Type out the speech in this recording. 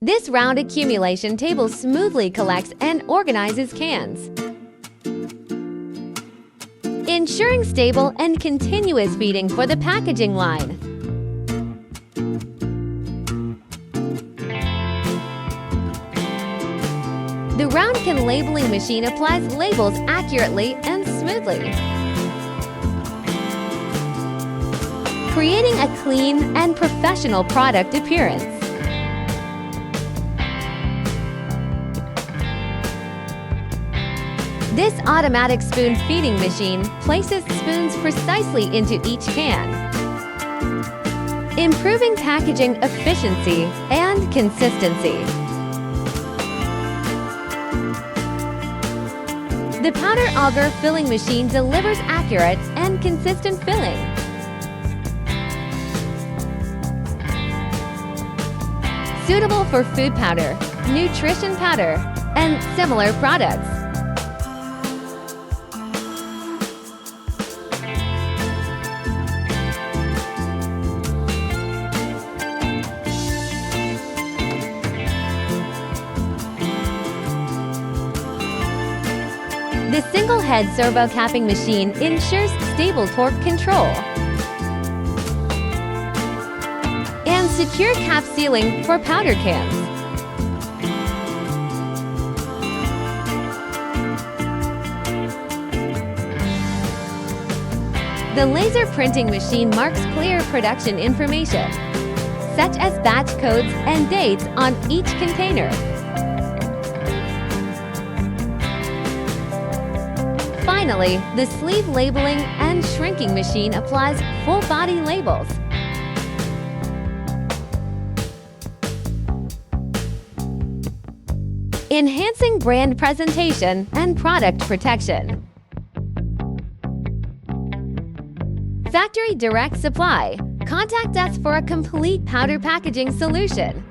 This round accumulation table smoothly collects and organizes cans, ensuring stable and continuous feeding for the packaging line. The round can labeling machine applies labels accurately and smoothly, creating a clean and professional product appearance. This automatic spoon feeding machine places spoons precisely into each can, improving packaging efficiency and consistency. The powder auger filling machine delivers accurate and consistent filling. Suitable for food powder, nutrition powder, and similar products. The single-head servo capping machine ensures stable torque control and secure cap sealing for powder cans. The laser printing machine marks clear production information, such as batch codes and dates on each container. Finally, the sleeve labeling and shrinking machine applies full-body labels. Enhancing brand presentation and product protection. Factory direct supply. Contact us for a complete powder packaging solution.